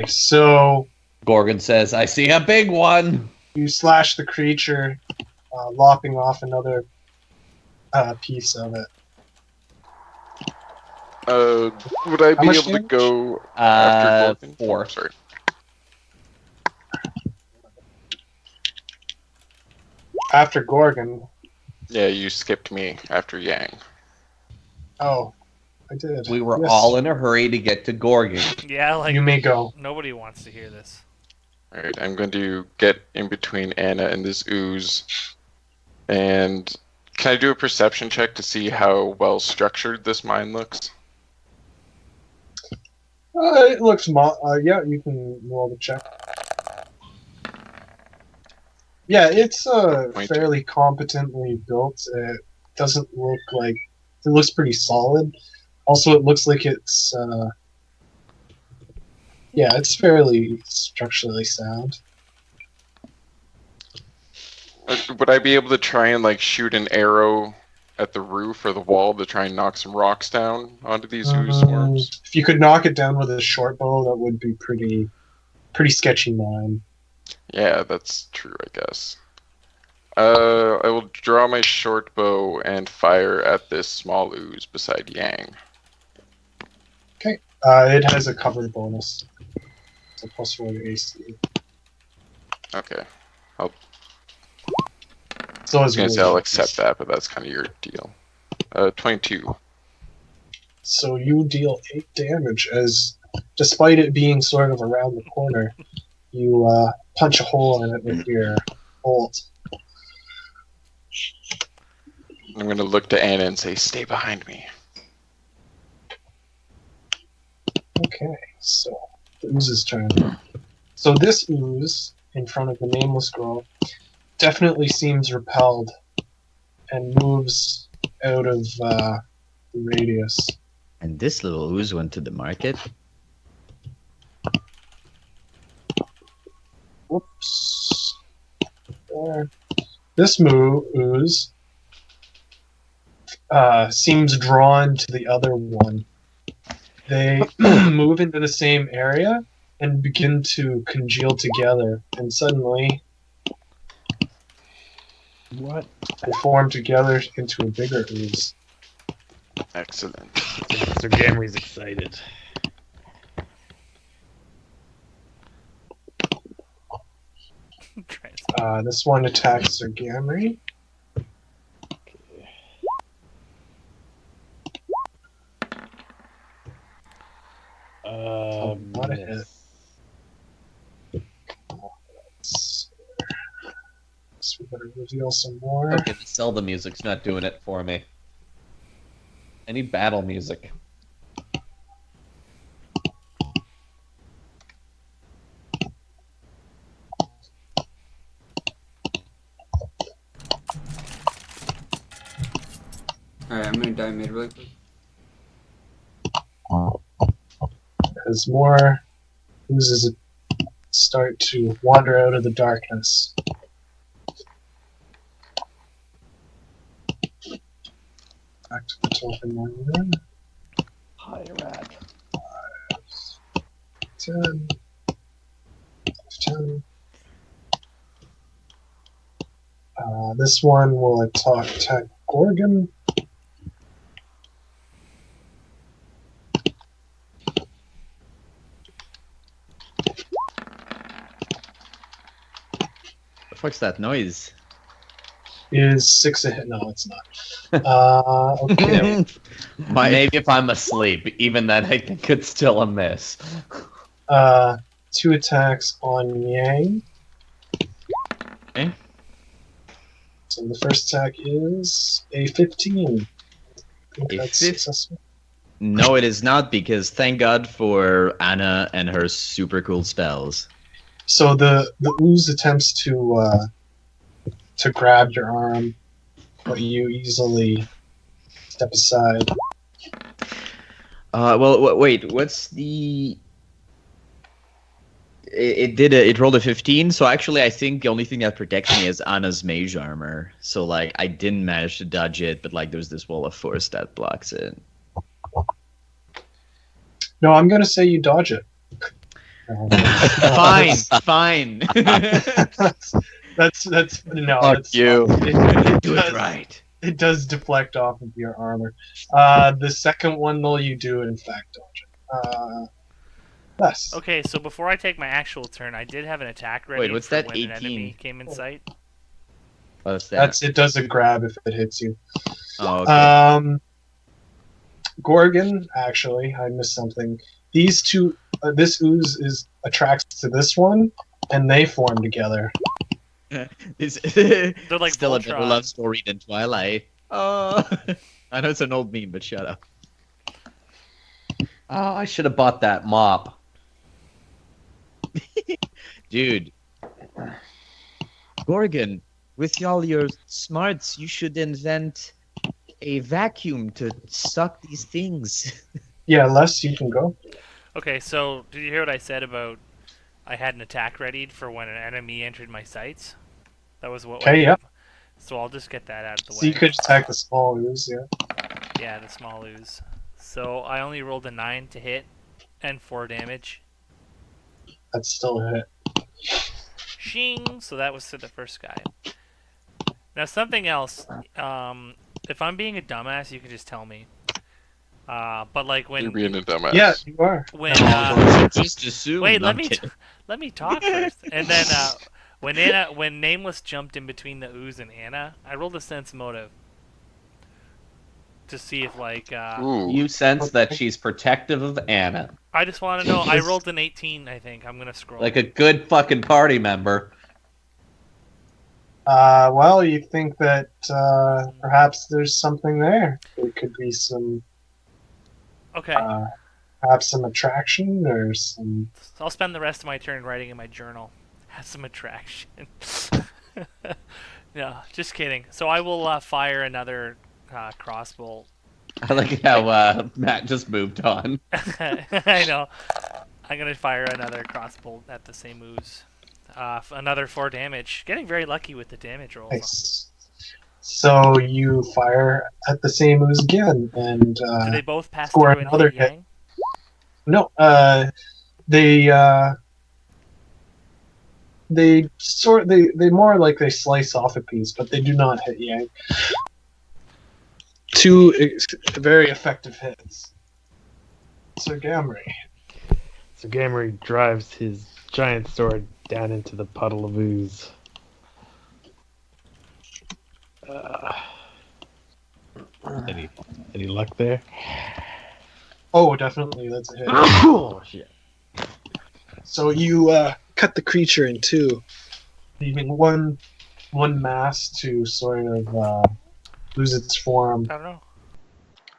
so Gorgon says, I see a big one. you slash the creature, lopping off another piece of it. Would I How be much able to damage? go after Gorgon? 4. Oh, sorry. After Gorgon. Yeah, you skipped me after Yang. Oh, I did. We were Yes. all in a hurry to get to Gorgon. Yeah, like You may go. nobody wants to hear this. Alright, I'm going to get in between Anna and this ooze. And can I do a perception check to see how well structured this mine looks? It looks yeah, you can roll the check. Yeah, it's fairly competently built. It doesn't look like... It looks pretty solid. Also, it looks like it's... yeah, it's fairly structurally sound. Would I be able to try and like shoot an arrow at the roof or the wall to try and knock some rocks down onto these ooze swarms? If you could knock it down with a short bow, that would be pretty sketchy mine. Yeah, that's true, I guess. I will draw my short bow and fire at this small ooze beside Yang. Okay. It has a cover bonus. It's a +4 to AC. Okay. So I was gonna say I'll accept that, but that's kind of your deal. 22. So you deal 8 damage as, despite it being sort of around the corner, you punch a hole in it with your bolt. I'm gonna look to Anna and say, "Stay behind me." Okay, so the ooze's turn. So this ooze in front of the nameless girl definitely seems repelled and moves out of the radius. And this little ooze went to the market. Whoops. There. This ooze seems drawn to the other one. They move into the same area and begin to congeal together, and suddenly What? they form together into a bigger ooze. Excellent. Sir Gamry's excited. This one attacks Sir Gamry. Not a hit. So we better reveal some more. Okay, the Zelda music's not doing it for me. I need battle music. Alright, I'm gonna die mid really quick. As more oozes start to wander out of the darkness. Back to the token one then. Hi, rat. 10. 10. This one will attack Gorgon. The fuck's that noise? Is 6 a hit? No, it's not. Okay. Maybe if I'm asleep, even then I think it's still a miss. 2 attacks on Yang. Okay. So the first attack is a 15. I think A that's 15? successful. No, it is not, because thank God for Anna and her super cool spells. So the ooze attempts to grab your arm, but you easily step aside. Well, wait, what's the... It rolled a 15, so actually I think the only thing that protects me is Anna's mage armor. So, like, I didn't manage to dodge it, but, like, there's this wall of force that blocks it. No, I'm gonna say you dodge it. Fine, fine. That's no. Fuck That's you. It Do it does, right. it does deflect off of your armor. The second one though, you do in fact dodge it. Yes. Okay, so before I take my actual turn, I did have an attack ready Wait, what's for that, when 18? an enemy came in sight. What's that? It does a grab if it hits you. Oh, okay. Gorgon, actually, I missed something. These two, this ooze is attracts to this one, and they form together. It's They're like still a Voltron. better love story than Twilight. Oh, I know it's an old meme, but shut up. Oh, I should have bought that mop. Dude. Gorgon, with all your smarts, you should invent a vacuum to suck these things. Yeah, Les, you can go. Okay, so did you hear what I said about I had an attack readied for when an enemy entered my sights? That was what. Okay, yeah. So I'll just get that out of the So way. you could attack the small ooze, yeah. Yeah, the small ooze. So I only rolled a 9 to hit and 4 damage. That's still a hit. Shing! So that was to the first guy. Now something else. If I'm being a dumbass, you can just tell me. But like You're when being a dumbass. Yeah, you are. Just assume. wait, No, let I'm me kidding. let me talk first. And then when Nameless jumped in between the ooze and Anna, I rolled a sense motive to see if like Ooh. You sense that she's protective of Anna, I just want to know. I rolled an 18. I think I'm gonna scroll. like a good fucking party member. Well, you think that perhaps there's something there. There could be some, Okay. perhaps some attraction or some. So I'll spend the rest of my turn writing in my journal. Has some attraction. No, just kidding. So I will fire another crossbow. I like how Matt just moved on. I know. I'm gonna fire another crossbow at the same ooze. Another 4 damage. Getting very lucky with the damage rolls. Nice. So you fire at the same ooze again, and Do they both pass score through and another hit Yang? no, they more like they slice off a piece, but they do not hit Yang. Two very effective hits. So Gamry. So Gamery drives his giant sword down into the puddle of ooze. Any luck there? Oh, definitely, that's a hit. Oh shit! So you cut the creature in two, leaving one mass to sort of lose its form, I don't know.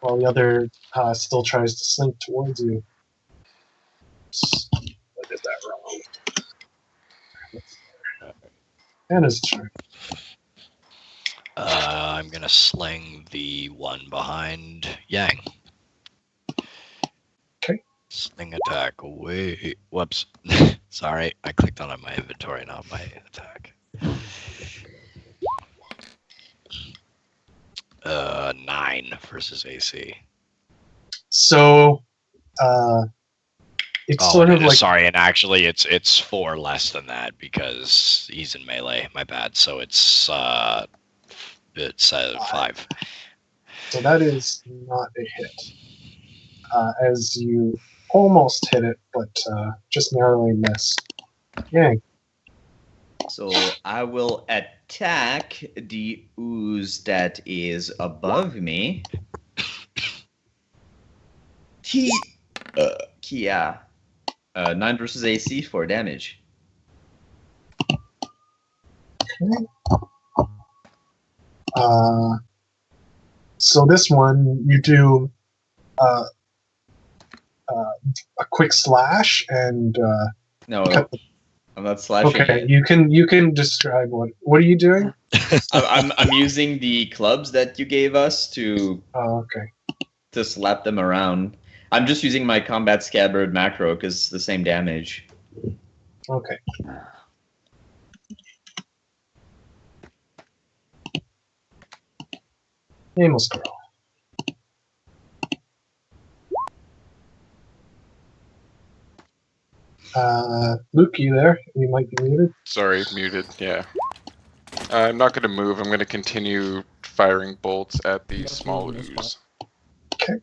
while the other still tries to slink towards you. I did that wrong. And his turn. I'm gonna sling the one behind Yang. Okay. Sling attack away. Whoops. Sorry, I clicked on my inventory, not my attack. 9 versus AC. So, it's sort of like sorry, and actually, it's 4 less than that because he's in melee. My bad. So it's 5. so that is not a hit. As you almost hit it, but just narrowly missed. Yang. So I will attack the ooze that is above me. Kia. 9 versus AC for damage. So this one you do a quick slash and No, cut the, I'm not slashing. okay. It. You can describe what are you doing? I'm using the clubs that you gave us to Okay. slap them around. I'm just using my combat scabbard macro because it's the same damage. Okay. Nameless girl. Luke, you there? You might be muted. Sorry, muted. Yeah. I'm not going to move. I'm going to continue firing bolts at the That's small moving this ooze.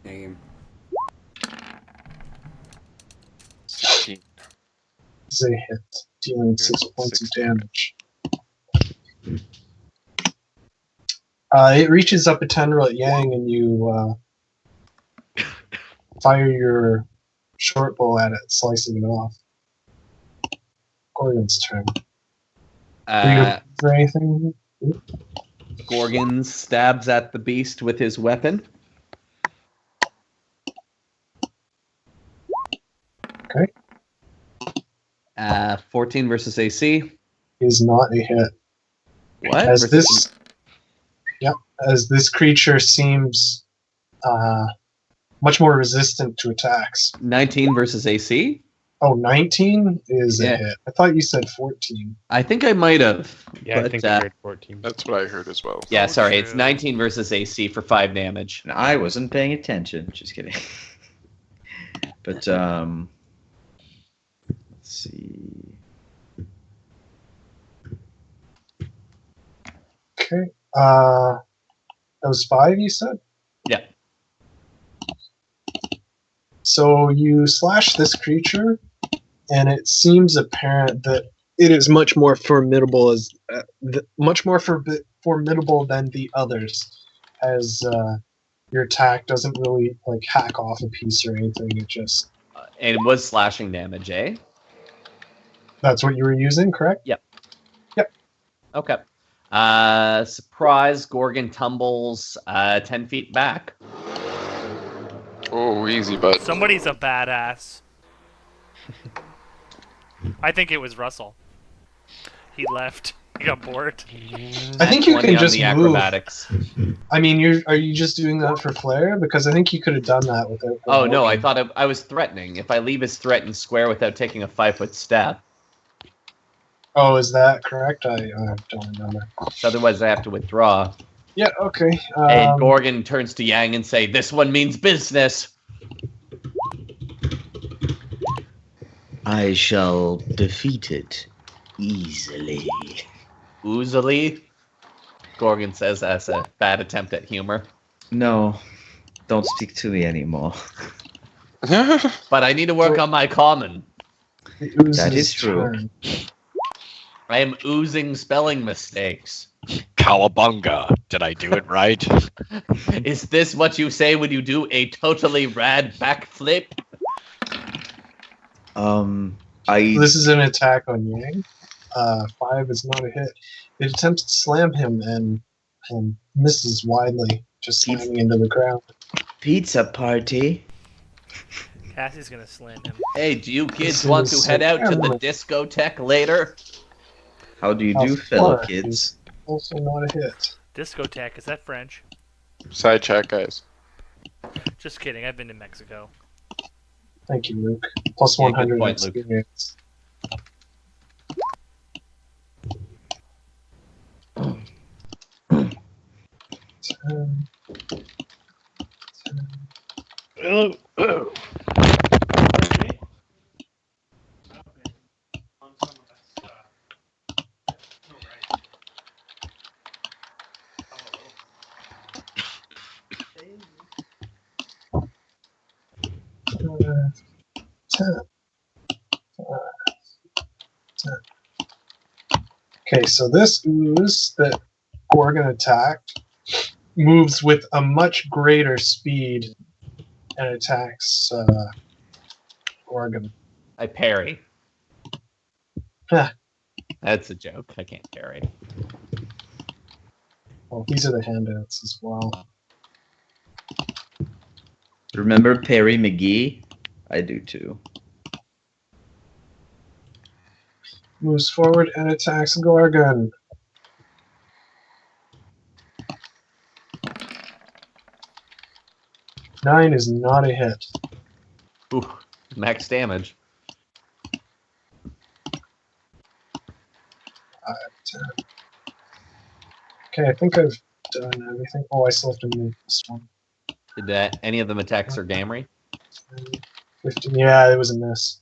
Damn. 16. It's a hit, dealing 6 points of 6. damage. It reaches up a tendril at Yang, and you fire your short bow at it, slicing it off. Gorgon's turn. For anything? Gorgon stabs at the beast with his weapon. Okay. 14 versus AC. Is not a hit. What? As this creature seems much more resistant to attacks. 19 versus AC? Oh, 19 is Yeah. a hit. I thought you said 14. I think I might have. Yeah, I but, think I heard 14. That's what I heard as well. Yeah, So sorry. It's true. 19 versus AC for 5 damage. And I wasn't paying attention. Just kidding. But let's see. Okay. That was 5, you said? Yeah. So you slash this creature, and it seems apparent that it is much more formidable formidable than the others, as your attack doesn't really like hack off a piece or anything. It just And it was slashing damage, eh? that's what you were using, correct? Okay. Surprise, Gorgon tumbles 10 feet back. Oh, easy, bud. Somebody's a badass. I think it was Russell. He left. He got bored. I think you 20 can on just the move. acrobatics. I mean, are you just doing that for flair? Because I think you could have done that without. Oh, no, I provoking. thought I was threatening. If I leave his threatened square without taking a 5-foot step. Oh, is that correct? I don't remember. So otherwise, I have to withdraw. Yeah. Okay. And Gorgon turns to Yang and say, "This one means business." I shall defeat it easily. Oozily, Gorgon says as a bad attempt at humor. No, don't speak to me anymore. But I need to work on my common. The ooze's That is true. turn. I am oozing spelling mistakes. Cowabunga. Did I do it right? Is this what you say when you do a totally rad backflip? This is an attack on Yang. 5 is not a hit. It attempts to slam him and misses widely, just slamming into the ground. Pizza party. Cassie's gonna slam him. Hey, do you kids This want to is head so out to the terrible. discotheque later? How do you do, Oh, fellow fuck. kids? Also not a hit. Discotheque, is that French? Side chat, guys. Just kidding, I've been to Mexico. Thank you, Luke. Plus Yeah, good 100 point, Luke. experience. Ten. Okay, so this ooze that Gorgon attacked moves with a much greater speed and attacks Gorgon. I parry. Huh. That's a joke. I can't parry. Well, these are the handouts as well. Remember Perry McGee? I do too. Moves forward and attacks Gorgon. Nine is not a hit. Ooh, max damage. 10. Okay, I think I've done everything. Oh, I still have to move this one. Did any of them attack Sir Gamry? 15. Yeah, it was a miss.